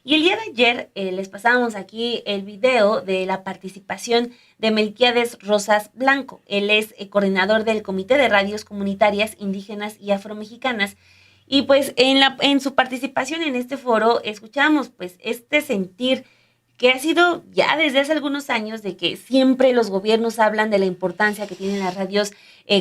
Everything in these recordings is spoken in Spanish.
Y el día de ayer les pasábamos aquí el video de la participación de Melquiades Rosas Blanco. Él es coordinador del Comité de Radios Comunitarias Indígenas y Afromexicanas. Y pues en su participación en este foro escuchamos pues este sentir que ha sido ya desde hace algunos años de que siempre los gobiernos hablan de la importancia que tienen las radios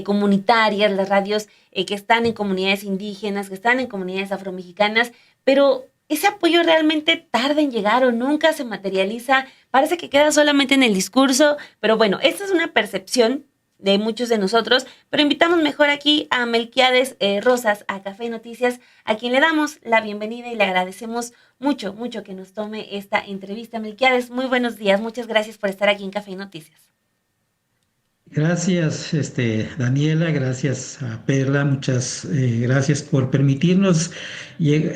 comunitarias, las radios que están en comunidades indígenas, que están en comunidades afromexicanas, pero ese apoyo realmente tarda en llegar o nunca se materializa, parece que queda solamente en el discurso, pero bueno, esta es una percepción de muchos de nosotros, pero invitamos mejor aquí a Melquiades Rosas, a Café Noticias, a quien le damos la bienvenida y le agradecemos mucho, mucho que nos tome esta entrevista. Melquiades, muy buenos días, muchas gracias por estar aquí en Café Noticias. Gracias, Daniela, gracias a Perla, muchas gracias por permitirnos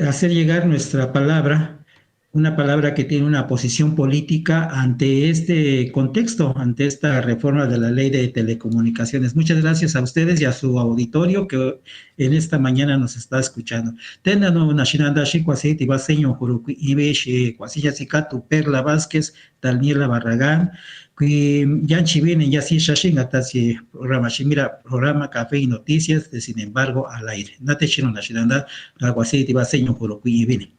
hacer llegar nuestra palabra, una palabra que tiene una posición política ante este contexto, ante esta reforma de la ley de telecomunicaciones. Muchas gracias a ustedes y a su auditorio que en esta mañana nos está escuchando. Tengan una shinandashi, cuasi tibaseño, juruki, ibeshi, cuasi yacicatu, Perla Vázquez, Daniela Barragán, que ya vienen ya sí shashin atasi programa shimira programa Café y Noticias de sin embargo al aire nate chino nacional algo así te va a señor por lo que viene.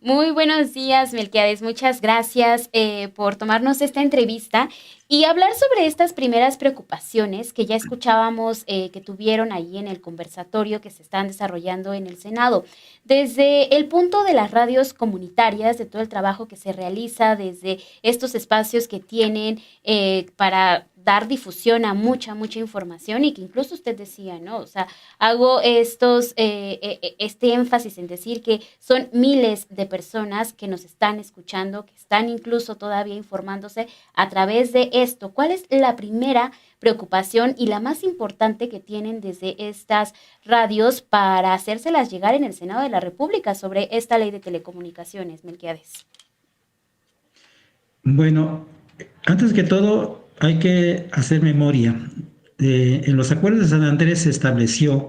Muy buenos días, Melquiades. Muchas gracias por tomarnos esta entrevista y hablar sobre estas primeras preocupaciones que ya escuchábamos que tuvieron ahí en el conversatorio que se están desarrollando en el Senado. Desde el punto de las radios comunitarias, de todo el trabajo que se realiza, desde estos espacios que tienen para dar difusión a mucha, mucha información y que incluso usted decía, ¿no? O sea, hago este énfasis en decir que son miles de personas que nos están escuchando, que están incluso todavía informándose a través de esto. ¿Cuál es la primera preocupación y la más importante que tienen desde estas radios para hacérselas llegar en el Senado de la República sobre esta ley de telecomunicaciones, Melquiades? Bueno, antes que todo hay que hacer memoria. En los acuerdos de San Andrés se estableció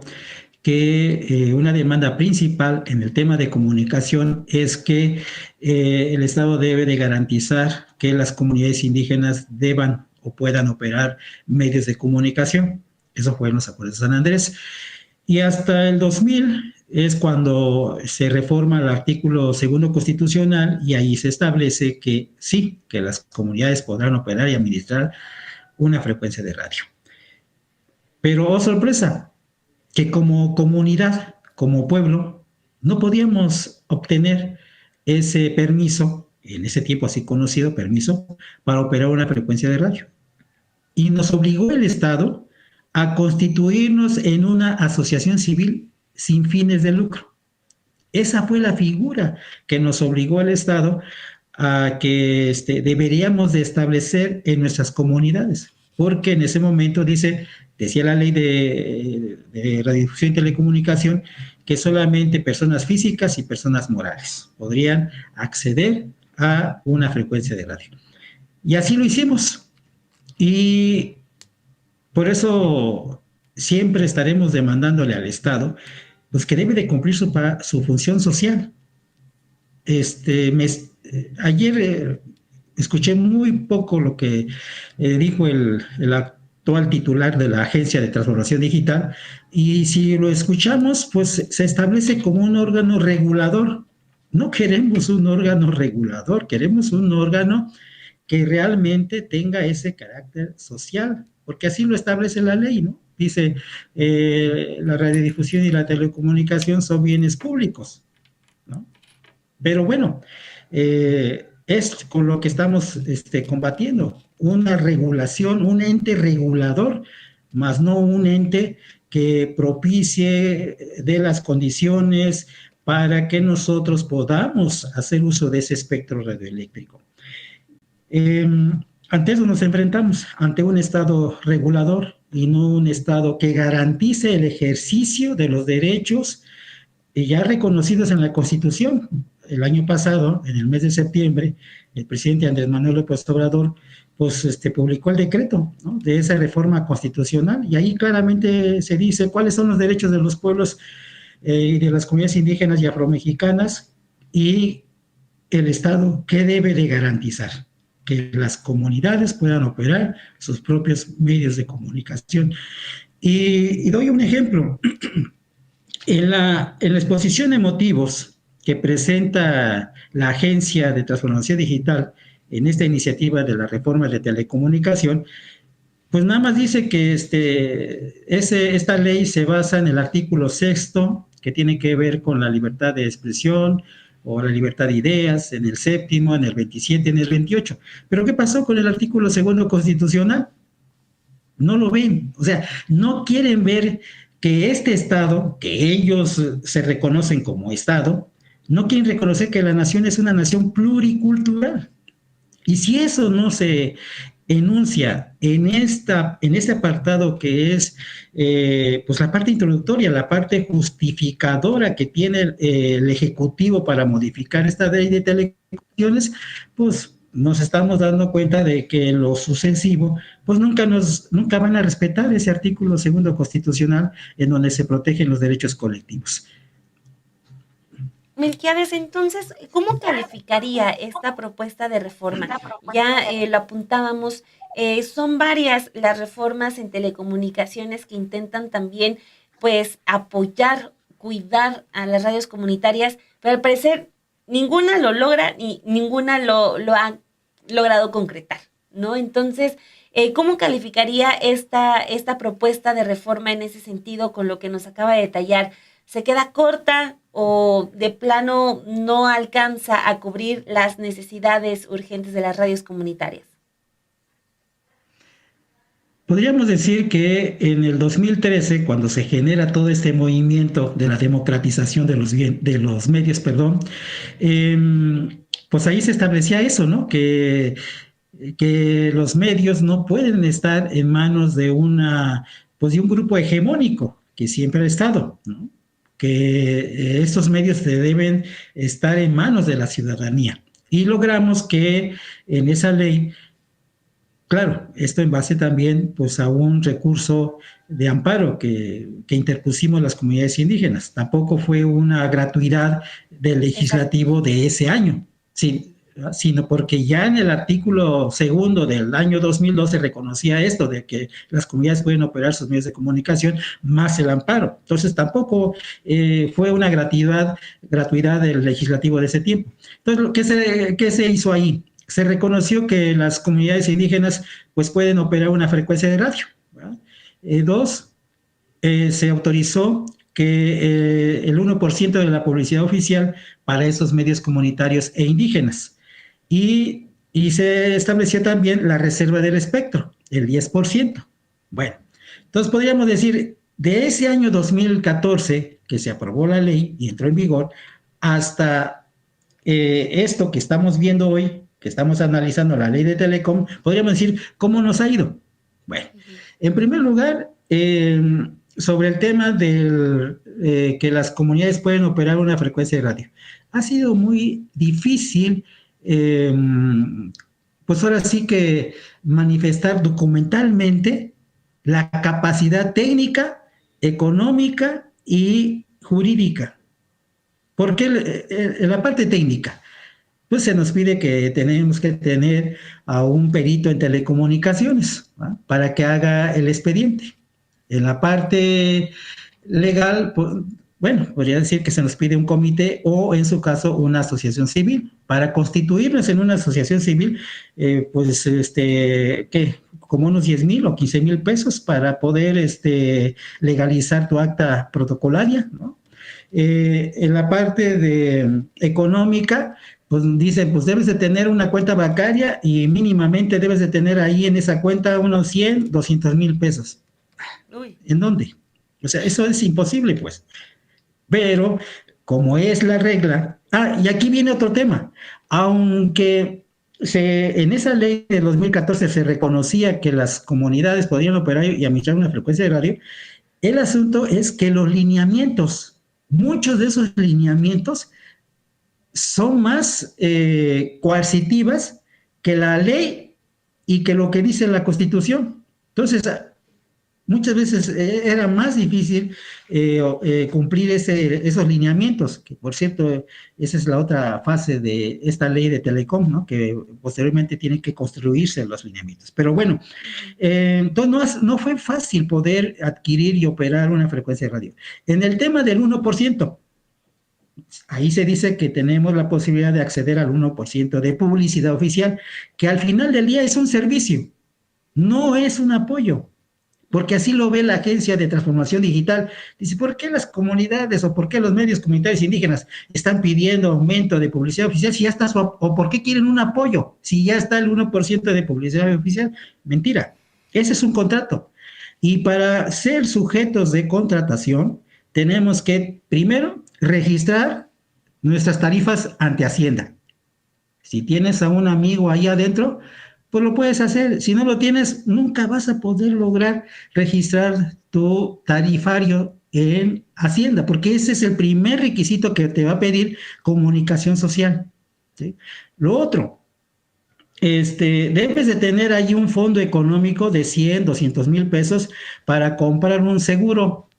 que una demanda principal en el tema de comunicación es que el Estado debe de garantizar que las comunidades indígenas deban o puedan operar medios de comunicación. Eso fue en los acuerdos de San Andrés. Y hasta el 2000 es cuando se reforma el artículo segundo constitucional y ahí se establece que sí, que las comunidades podrán operar y administrar una frecuencia de radio. Pero, oh sorpresa, que como comunidad, como pueblo, no podíamos obtener ese permiso, en ese tiempo así conocido, permiso, para operar una frecuencia de radio. Y nos obligó el Estado a constituirnos en una asociación civil sin fines de lucro. Esa fue la figura que nos obligó el Estado a que deberíamos de establecer en nuestras comunidades, porque en ese momento decía la ley de radiodifusión y telecomunicación que solamente personas físicas y personas morales podrían acceder a una frecuencia de radio. Y así lo hicimos. Y por eso siempre estaremos demandándole al Estado pues que debe de cumplir su función social. Ayer escuché muy poco lo que dijo el actual titular de la Agencia de Transformación Digital, y si lo escuchamos, pues se establece como un órgano regulador. No queremos un órgano regulador, queremos un órgano que realmente tenga ese carácter social, porque así lo establece la ley, ¿no? Dice, la radiodifusión y la telecomunicación son bienes públicos, ¿no? Pero bueno, es con lo que estamos combatiendo, una regulación, un ente regulador, más no un ente que propicie de las condiciones para que nosotros podamos hacer uso de ese espectro radioeléctrico. Ante eso nos enfrentamos, ante un Estado regulador y no un Estado que garantice el ejercicio de los derechos ya reconocidos en la Constitución. El año pasado, en el mes de septiembre, el presidente Andrés Manuel López Obrador pues, publicó el decreto, ¿no?, de esa reforma constitucional, y ahí claramente se dice cuáles son los derechos de los pueblos y de las comunidades indígenas y afromexicanas y el Estado, ¿qué debe de garantizar? Que las comunidades puedan operar sus propios medios de comunicación. Y doy un ejemplo. En la exposición de motivos que presenta la Agencia de Transformación Digital en esta iniciativa de la reforma de telecomunicación, pues nada más dice que esta ley se basa en el artículo 6º, que tiene que ver con la libertad de expresión o la libertad de ideas, en el 7º, en el 27, en el 28. Pero ¿qué pasó con el artículo 2º constitucional? No lo ven, o sea, no quieren ver que este Estado, que ellos se reconocen como Estado, no quieren reconocer que la nación es una nación pluricultural. Y si eso no se enuncia en este apartado que es pues la parte introductoria, la parte justificadora que tiene el Ejecutivo para modificar esta ley de telecomunicaciones, pues nos estamos dando cuenta de que lo sucesivo, pues nunca van a respetar ese artículo 2º constitucional en donde se protegen los derechos colectivos. Melquiades, entonces, ¿cómo calificaría esta propuesta de reforma? Ya lo apuntábamos, son varias las reformas en telecomunicaciones que intentan también, pues, apoyar, cuidar a las radios comunitarias, pero al parecer ninguna lo logra ni ninguna lo ha logrado concretar, ¿no? Entonces, ¿cómo calificaría esta propuesta de reforma en ese sentido con lo que nos acaba de detallar? ¿Se queda corta o de plano no alcanza a cubrir las necesidades urgentes de las radios comunitarias? Podríamos decir que en el 2013, cuando se genera todo este movimiento de la democratización de los medios, pues ahí se establecía eso, ¿no? Que los medios no pueden estar en manos de de un grupo hegemónico que siempre ha estado, ¿no? Que estos medios deben estar en manos de la ciudadanía. Y logramos que en esa ley, claro, esto en base también pues, a un recurso de amparo que interpusimos las comunidades indígenas. Tampoco fue una gratuidad del legislativo de ese año, sí, sino porque ya en el artículo 2º del año 2002 se reconocía esto de que las comunidades pueden operar sus medios de comunicación más el amparo. Entonces tampoco fue una gratuidad del legislativo de ese tiempo. Entonces, ¿qué se hizo ahí? Se reconoció que las comunidades indígenas pues pueden operar una frecuencia de radio, ¿verdad? Dos, se autorizó que el 1% de la publicidad oficial para esos medios comunitarios e indígenas. Y se estableció también la reserva del espectro, el 10%. Bueno, entonces podríamos decir, de ese año 2014, que se aprobó la ley y entró en vigor, hasta esto que estamos viendo hoy, que estamos analizando la ley de Telecom, podríamos decir, ¿cómo nos ha ido? Bueno, en primer lugar, sobre el tema de que las comunidades pueden operar una frecuencia de radio. Ha sido muy difícil, pues ahora sí que manifestar documentalmente la capacidad técnica, económica y jurídica. ¿Por qué en la parte técnica? Pues se nos pide que tenemos que tener a un perito en telecomunicaciones, ¿no? Para que haga el expediente. En la parte legal, pues, bueno, podría decir que se nos pide un comité o, en su caso, una asociación civil. Para constituirnos en una asociación civil, pues, ¿qué? Como unos 10,000 o 15,000 pesos para poder legalizar tu acta protocolaria, ¿no? En la parte económica, pues dicen, pues debes de tener una cuenta bancaria y mínimamente debes de tener ahí en esa cuenta unos 100, 200,000 pesos. Uy. ¿En dónde? O sea, eso es imposible, pues. Pero, como es la regla... y aquí viene otro tema. Aunque en esa ley de 2014 se reconocía que las comunidades podían operar y administrar una frecuencia de radio, el asunto es que los lineamientos, muchos de esos lineamientos son más coercitivas que la ley y que lo que dice la Constitución. Entonces, Muchas veces era más difícil cumplir esos lineamientos, que por cierto, esa es la otra fase de esta ley de Telecom, ¿no? Que posteriormente tienen que construirse los lineamientos. Pero bueno, Ujú. entonces no fue fácil poder adquirir y operar una frecuencia de radio. En el tema del 1%, ahí se dice que tenemos la posibilidad de acceder al 1% de publicidad oficial, que al final del día es un servicio, no es un apoyo, porque así lo ve la Agencia de Transformación Digital. Dice, ¿por qué las comunidades o por qué los medios comunitarios indígenas están pidiendo aumento de publicidad oficial si ya está o por qué quieren un apoyo si ya está el 1% de publicidad oficial? Mentira, ese es un contrato. Y para ser sujetos de contratación, tenemos que primero registrar nuestras tarifas ante Hacienda. Si tienes a un amigo ahí adentro, pues lo puedes hacer. Si no lo tienes, nunca vas a poder lograr registrar tu tarifario en Hacienda, porque ese es el primer requisito que te va a pedir comunicación social. ¿Sí? Lo otro, debes de tener ahí un fondo económico de 100, 200 mil pesos para comprar un seguro,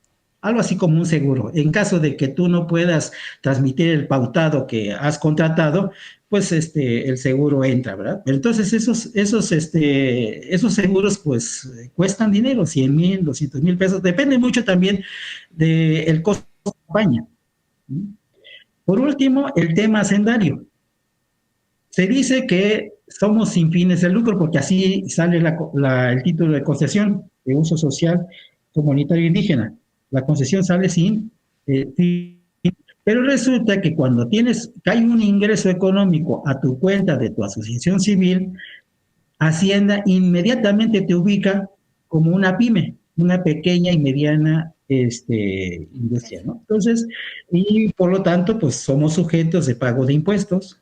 algo así como un seguro. En caso de que tú no puedas transmitir el pautado que has contratado, pues el seguro entra, ¿verdad? Pero entonces esos seguros pues cuestan dinero, 100,000, 200,000 pesos, depende mucho también del costo de la campaña. Por último, el tema hacendario. Se dice que somos sin fines de lucro porque así sale el título de concesión de uso social comunitario indígena. La concesión sale sin fin, pero resulta que cuando cae un ingreso económico a tu cuenta de tu asociación civil, Hacienda inmediatamente te ubica como una pyme, una pequeña y mediana industria, ¿no? Entonces, y por lo tanto, pues somos sujetos de pago de impuestos.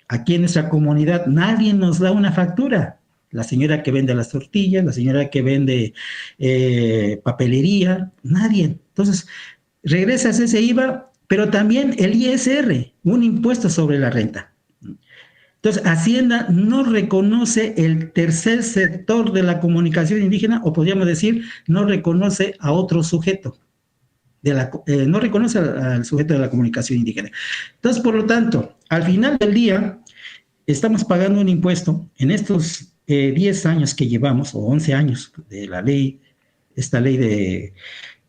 Aquí en nuestra comunidad nadie nos da una factura. La señora que vende las tortillas, la señora que vende papelería, nadie. Entonces, regresas ese IVA, pero también el ISR, un impuesto sobre la renta. Entonces, Hacienda no reconoce el tercer sector de la comunicación indígena, o podríamos decir, no reconoce a otro sujeto. No reconoce al sujeto de la comunicación indígena. Entonces, por lo tanto, al final del día, estamos pagando un impuesto en estos 10 años que llevamos, o 11 años de la ley, esta ley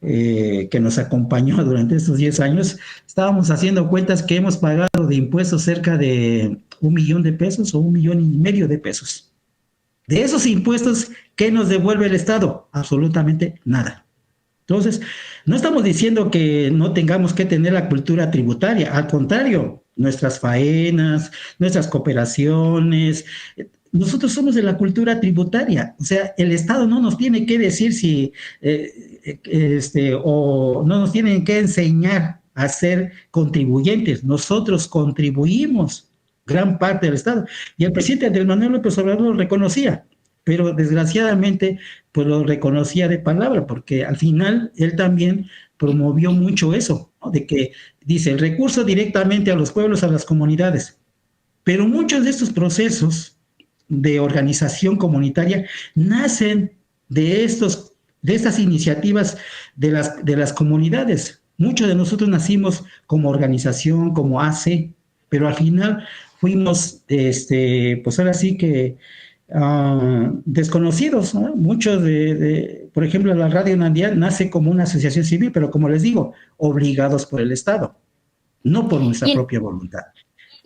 que nos acompañó durante estos 10 años, estábamos haciendo cuentas que hemos pagado de impuestos cerca de 1 millón de pesos o 1,5 millones de pesos. De esos impuestos, ¿qué nos devuelve el Estado? Absolutamente nada. Entonces, no estamos diciendo que no tengamos que tener la cultura tributaria, al contrario, nuestras faenas, nuestras cooperaciones, nosotros somos de la cultura tributaria, o sea, el Estado no nos tiene que decir si, o no nos tienen que enseñar a ser contribuyentes, nosotros contribuimos gran parte del Estado, y el presidente Andrés Manuel López Obrador lo reconocía, pero desgraciadamente pues lo reconocía de palabra, porque al final él también promovió mucho eso, ¿no? De que dice el recurso directamente a los pueblos, a las comunidades, pero muchos de estos procesos de organización comunitaria nacen de estas iniciativas de las comunidades. Muchos de nosotros nacimos como organización, como ACE, pero al final fuimos, pues ahora sí que desconocidos, ¿no? Muchos por ejemplo, la Radio Nandial nace como una asociación civil, pero como les digo, obligados por el Estado, no por nuestra Y en, propia voluntad.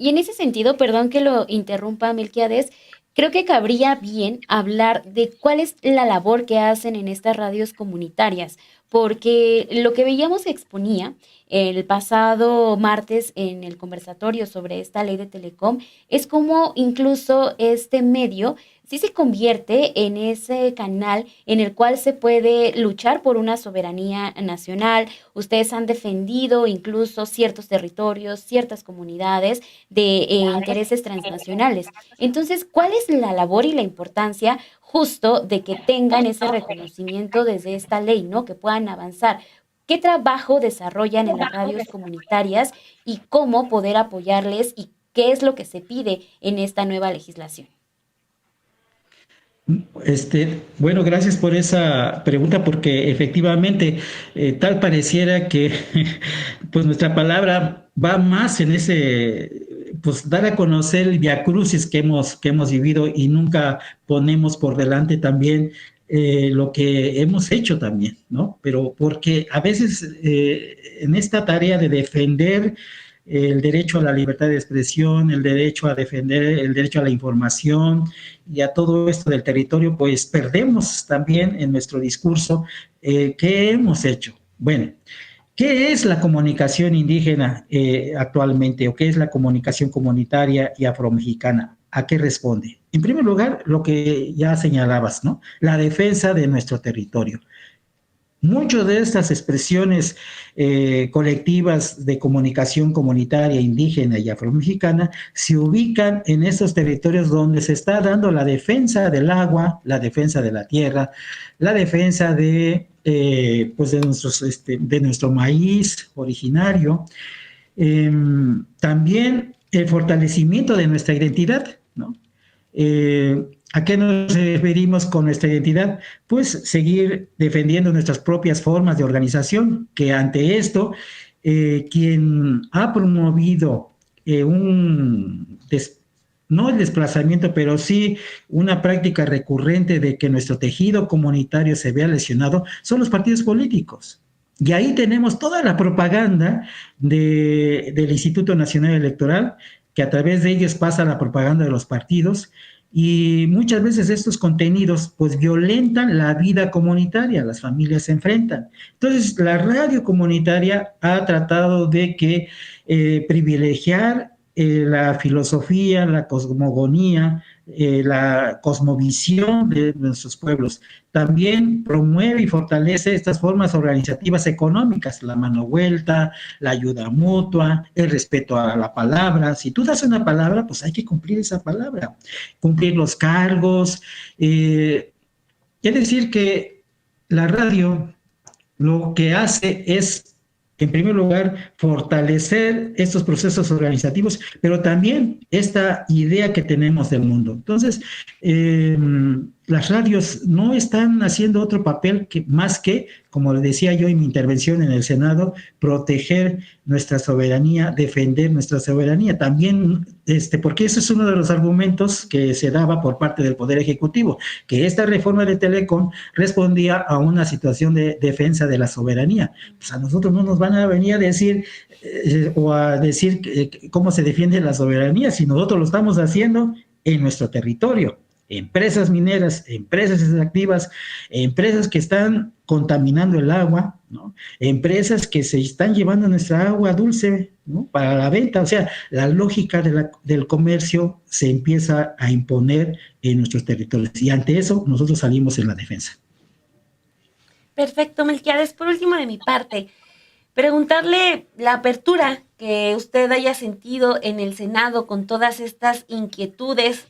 y en ese sentido, perdón que lo interrumpa, Melquiades, creo que cabría bien hablar de cuál es la labor que hacen en estas radios comunitarias, porque lo que veíamos se exponía el pasado martes en el conversatorio sobre esta ley de Telecom es como incluso este medio sí se convierte en ese canal en el cual se puede luchar por una soberanía nacional. Ustedes han defendido incluso ciertos territorios, ciertas comunidades de intereses transnacionales. Entonces, ¿cuál es la labor y la importancia justo de que tengan ese reconocimiento desde esta ley, ¿no? Que puedan avanzar. ¿Qué trabajo desarrollan en las radios comunitarias y cómo poder apoyarles y qué es lo que se pide en esta nueva legislación? Bueno, gracias por esa pregunta, porque efectivamente tal pareciera que pues nuestra palabra va más en ese, pues dar a conocer el viacrucis que hemos vivido, y nunca ponemos por delante también lo que hemos hecho también, ¿no? Pero porque a veces en esta tarea de defender el derecho a la libertad de expresión, el derecho a defender el derecho a la información y a todo esto del territorio, pues perdemos también en nuestro discurso qué hemos hecho. Bueno, ¿qué es la comunicación indígena actualmente, o qué es la comunicación comunitaria y afromexicana? ¿A qué responde? En primer lugar, lo que ya señalabas, ¿no? La defensa de nuestro territorio. Muchas de estas expresiones colectivas de comunicación comunitaria, indígena y afromexicana se ubican en estos territorios donde se está dando la defensa del agua, la defensa de la tierra, la defensa pues de nuestro maíz originario, también el fortalecimiento de nuestra identidad, ¿no? ¿A qué nos referimos con nuestra identidad? Pues seguir defendiendo nuestras propias formas de organización, que ante esto, quien ha promovido no el desplazamiento, pero sí una práctica recurrente de que nuestro tejido comunitario se vea lesionado, son los partidos políticos. Y ahí tenemos toda la propaganda del Instituto Nacional Electoral, que a través de ellos pasa la propaganda de los partidos, y muchas veces estos contenidos pues violentan la vida comunitaria, las familias se enfrentan. Entonces la radio comunitaria ha tratado de que privilegiar la filosofía, la cosmogonía, la cosmovisión de nuestros pueblos. También promueve y fortalece estas formas organizativas económicas, la mano vuelta, la ayuda mutua, el respeto a la palabra. Si tú das una palabra, pues hay que cumplir esa palabra, cumplir los cargos. Es decir, que la radio lo que hace es, en primer lugar, fortalecer estos procesos organizativos, pero también esta idea que tenemos del mundo. Entonces, las radios no están haciendo otro papel más que, como le decía yo en mi intervención en el Senado, proteger nuestra soberanía, defender nuestra soberanía. También, porque ese es uno de los argumentos que se daba por parte del Poder Ejecutivo, que esta reforma de Telecom respondía a una situación de defensa de la soberanía. Pues a nosotros no nos van a venir a decir o a decir cómo se defiende la soberanía, si nosotros lo estamos haciendo en nuestro territorio. Empresas mineras, empresas extractivas, empresas que están contaminando el agua, ¿no? Empresas que se están llevando nuestra agua dulce, ¿no?, para la venta. O sea, la lógica del comercio se empieza a imponer en nuestros territorios, y ante eso nosotros salimos en la defensa. Perfecto, Melquiades. Por último, de mi parte, preguntarle la apertura que usted haya sentido en el Senado con todas estas inquietudes.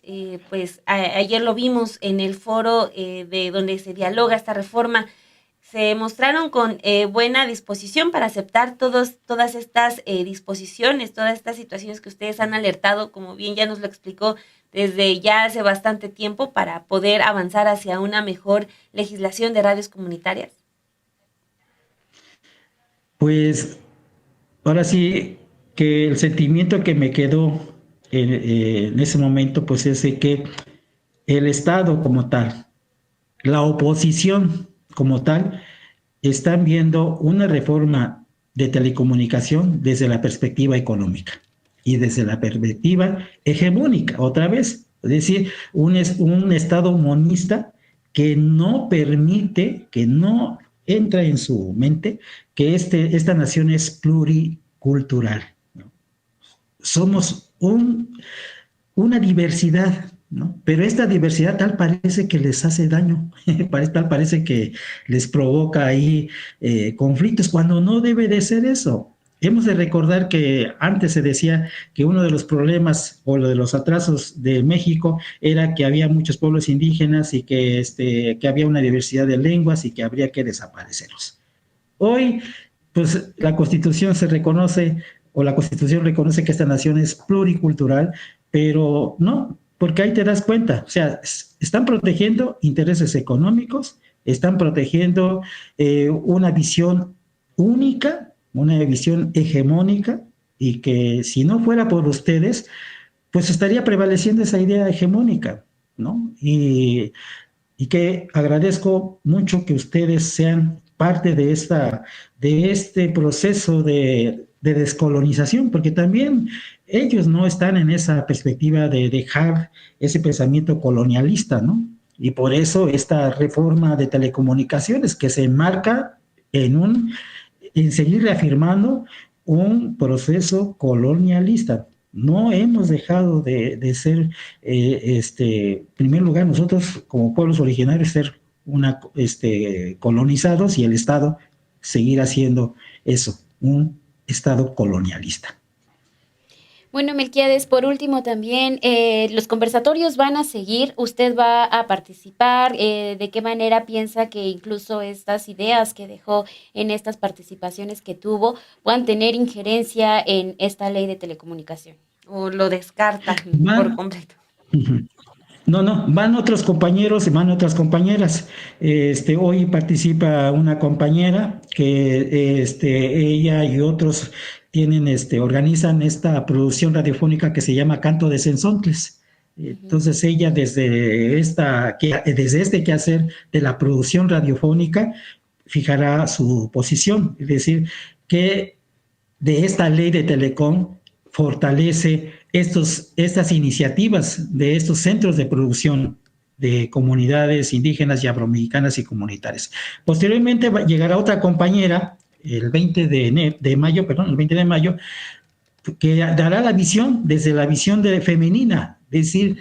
Pues ayer lo vimos en el foro de donde se dialoga esta reforma. Se mostraron con buena disposición para aceptar todas estas disposiciones, todas estas situaciones que ustedes han alertado, como bien ya nos lo explicó, desde ya hace bastante tiempo, para poder avanzar hacia una mejor legislación de radios comunitarias. Pues ahora sí que el sentimiento que me quedó en ese momento, pues es de que el Estado como tal, la oposición como tal, están viendo una reforma de telecomunicación desde la perspectiva económica y desde la perspectiva hegemónica, otra vez. Es decir, un Estado monista que no permite, que no entra en su mente que esta nación es pluricultural, ¿no? Somos una diversidad, ¿no? Pero esta diversidad tal parece que les hace daño, tal parece que les provoca ahí conflictos, cuando no debe de ser eso. Hemos de recordar que antes se decía que uno de los problemas o de los atrasos de México era que había muchos pueblos indígenas y que había una diversidad de lenguas y que habría que desaparecerlos. Hoy, pues la Constitución reconoce que esta nación es pluricultural, pero no, porque ahí te das cuenta, o sea, están protegiendo intereses económicos, están protegiendo una visión única, una visión hegemónica, y que si no fuera por ustedes, pues estaría prevaleciendo esa idea hegemónica, ¿no? Y que agradezco mucho que ustedes sean parte de este proceso de descolonización, porque también ellos no están en esa perspectiva de dejar ese pensamiento colonialista, ¿no? Y por eso esta reforma de telecomunicaciones que se enmarca en seguir reafirmando un proceso colonialista. No hemos dejado de ser, en primer lugar, nosotros como pueblos originarios, ser colonizados, y el Estado seguir haciendo eso, un Estado colonialista. Bueno, Melquiades, por último también, los conversatorios van a seguir, usted va a participar, ¿de qué manera piensa que incluso estas ideas que dejó en estas participaciones que tuvo puedan tener injerencia en esta ley de telecomunicación? ¿O lo descarta por Van, completo? no, van otros compañeros y van otras compañeras. Hoy participa una compañera que ella y otros organizan esta producción radiofónica que se llama Canto de Sensontles. Ujú. Entonces ella desde este quehacer de la producción radiofónica fijará su posición, es decir, que de esta ley de Telecom fortalece estas iniciativas de estos centros de producción de comunidades indígenas y afromexicanas y comunitarias. Posteriormente llegará otra compañera el 20 de mayo, que dará la visión desde la visión femenina, es decir,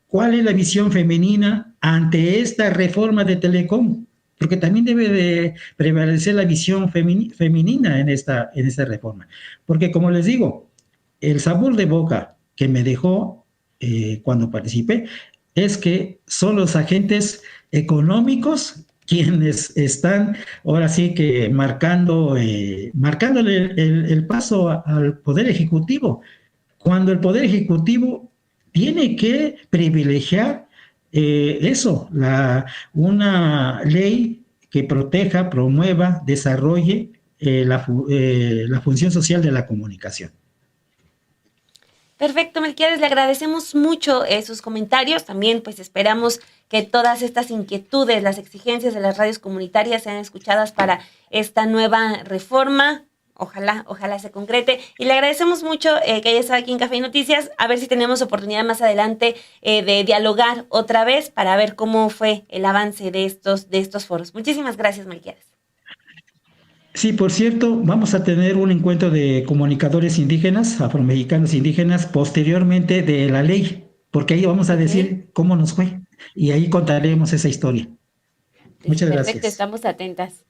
cuál es la visión femenina ante esta reforma de Telecom, porque también debe de prevalecer la visión femenina en esta reforma. Porque como les digo, el sabor de boca que me dejó cuando participé es que son los agentes económicos quienes están ahora sí que marcándole el paso al Poder Ejecutivo, cuando el Poder Ejecutivo tiene que privilegiar una ley que proteja, promueva, desarrolle la función social de la comunicación. Perfecto, Melquiades, le agradecemos mucho sus comentarios. También pues esperamos que todas estas inquietudes, las exigencias de las radios comunitarias sean escuchadas para esta nueva reforma. Ojalá se concrete. Y le agradecemos mucho que haya estado aquí en Café y Noticias. A ver si tenemos oportunidad más adelante de dialogar otra vez para ver cómo fue el avance de estos foros. Muchísimas gracias, Melquiades. Sí, por cierto, vamos a tener un encuentro de comunicadores indígenas, afromexicanos indígenas, posteriormente de la ley, porque ahí vamos a Ok, decir cómo nos fue y ahí contaremos esa historia. Muchas Perfecto, gracias. estamos atentas.